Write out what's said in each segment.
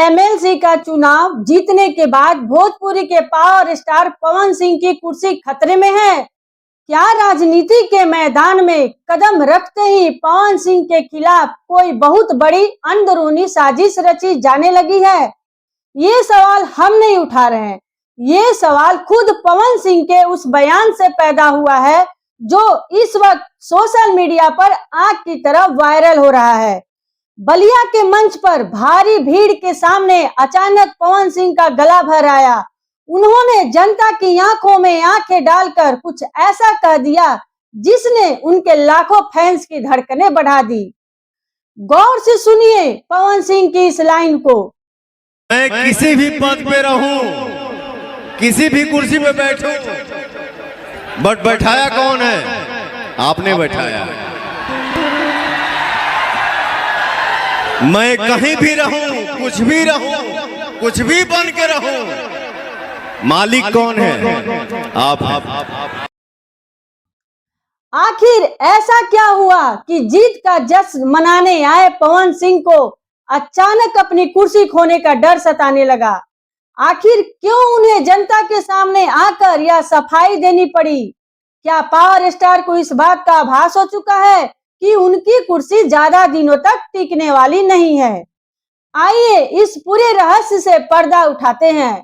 MLC का चुनाव जीतने के बाद भोजपुरी के पावर स्टार पवन सिंह की कुर्सी खतरे में है। क्या राजनीति के मैदान में कदम रखते ही पवन सिंह के खिलाफ कोई बहुत बड़ी अंदरूनी साजिश रची जाने लगी है? ये सवाल हम नहीं उठा रहे हैं, ये सवाल खुद पवन सिंह के उस बयान से पैदा हुआ है जो इस वक्त सोशल मीडिया पर आग की तरह वायरल हो रहा है। बलिया के मंच पर भारी भीड़ के सामने अचानक पवन सिंह का गला भर आया। उन्होंने जनता की आंखों में आंखें डालकर कुछ ऐसा कह दिया जिसने उनके लाखों फैंस की धड़कनें बढ़ा दी। गौर से सुनिए पवन सिंह की इस लाइन को। मैं किसी भी पद पे रहूं, किसी भी कुर्सी पे बैठूं, बट बैठाया कौन है? आपने बैठाया। मैं कहीं भी रहूं, कुछ भी रहूं, कुछ भी बन के रहूं, मालिक कौन है? आप। आखिर ऐसा क्या हुआ कि जीत का जश्न मनाने आए पवन सिंह को अचानक अपनी कुर्सी खोने का डर सताने लगा? आखिर क्यों उन्हें जनता के सामने आकर यह सफाई देनी पड़ी? क्या पावर स्टार को इस बात का आभास हो चुका है कि उनकी कुर्सी ज्यादा दिनों तक टिकने वाली नहीं है? आइए इस पूरे रहस्य से पर्दा उठाते हैं।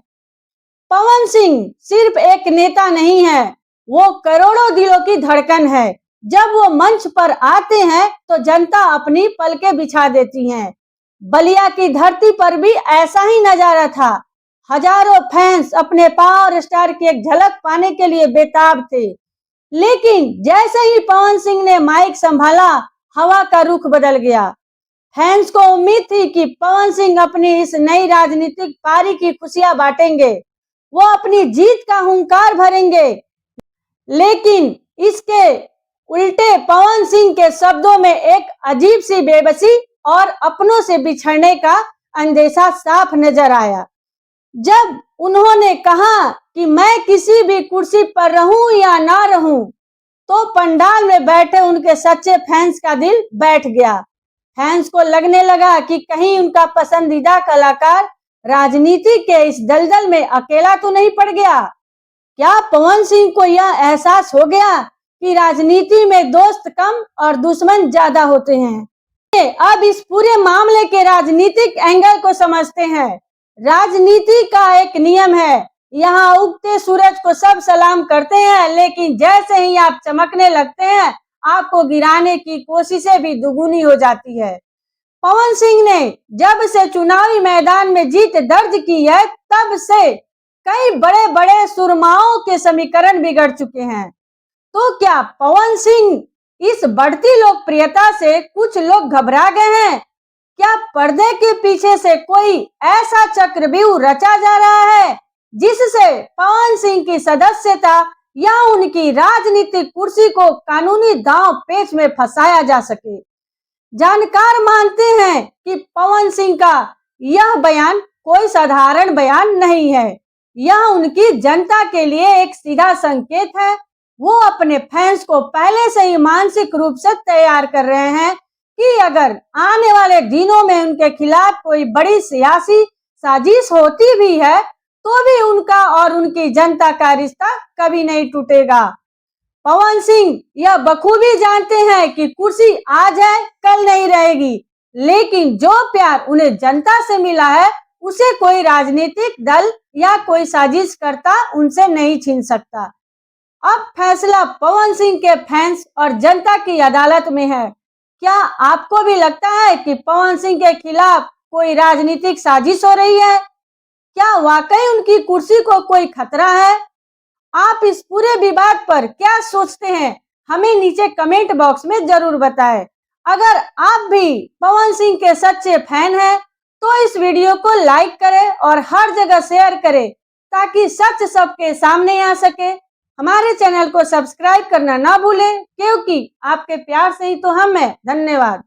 पवन सिंह सिर्फ एक नेता नहीं है, वो करोड़ों दिलों की धड़कन है। जब वो मंच पर आते हैं तो जनता अपनी पलकें बिछा देती है। बलिया की धरती पर भी ऐसा ही नजारा था। हजारों फैंस अपने पावर स्टार की एक झलक पाने के लिए बेताब थे। लेकिन जैसे ही पवन सिंह ने माइक संभाला, हवा का रुख बदल गया। फैंस को उम्मीद थी कि पवन सिंह अपनी इस नई राजनीतिक पारी की खुशियां बांटेंगे, वो अपनी जीत का हुंकार भरेंगे। लेकिन इसके उल्टे पवन सिंह के शब्दों में एक अजीब सी बेबसी और अपनों से बिछड़ने का अंदेशा साफ नजर आया। जब उन्होंने कहा कि मैं किसी भी कुर्सी पर रहूं या ना रहूं, तो पंडाल में बैठे उनके सच्चे फैंस का दिल बैठ गया। फैंस को लगने लगा कि कहीं उनका पसंदीदा कलाकार राजनीति के इस दलदल में अकेला तो नहीं पड़ गया। क्या पवन सिंह को यह एहसास हो गया कि राजनीति में दोस्त कम और दुश्मन ज्यादा होते हैं? अब इस पूरे मामले के राजनीतिक एंगल को समझते हैं। राजनीति का एक नियम है, यहाँ उगते सूरज को सब सलाम करते हैं, लेकिन जैसे ही आप चमकने लगते हैं आपको गिराने की कोशिशें भी दुगुनी हो जाती है। पवन सिंह ने जब से चुनावी मैदान में जीत दर्ज की है, तब से कई बड़े बड़े सुरमाओं के समीकरण बिगड़ चुके हैं। तो क्या पवन सिंह इस बढ़ती लोकप्रियता से कुछ लोग घबरा गए हैं? क्या पर्दे के पीछे से कोई ऐसा चक्रव्यूह रचा जा रहा है जिससे पवन सिंह की सदस्यता या उनकी राजनीतिक कुर्सी को कानूनी दांव पेच में फंसाया जा सके? जानकार मानते हैं कि पवन सिंह का यह बयान कोई साधारण बयान नहीं है, यह उनकी जनता के लिए एक सीधा संकेत है। वो अपने फैंस को पहले से ही मानसिक रूप से तैयार कर रहे हैं कि अगर आने वाले दिनों में उनके खिलाफ कोई बड़ी सियासी साजिश होती भी है तो भी उनका और उनकी जनता का रिश्ता कभी नहीं टूटेगा। पवन सिंह यह बखूबी जानते हैं कि कुर्सी आज है कल नहीं रहेगी, लेकिन जो प्यार उन्हें जनता से मिला है उसे कोई राजनीतिक दल या कोई साजिश करता उनसे नहीं छीन सकता। अब फैसला पवन सिंह के फैंस और जनता की अदालत में है। क्या आपको भी लगता है कि पवन सिंह के खिलाफ कोई राजनीतिक साजिश हो रही है? क्या वाकई उनकी कुर्सी को कोई खतरा है? आप इस पूरे विवाद पर क्या सोचते हैं, हमें नीचे कमेंट बॉक्स में जरूर बताएं। अगर आप भी पवन सिंह के सच्चे फैन हैं तो इस वीडियो को लाइक करें और हर जगह शेयर करें ताकि सच सबके सामने आ सके। हमारे चैनल को सब्सक्राइब करना ना भूलें, क्योंकि आपके प्यार से ही तो हम हैं। धन्यवाद।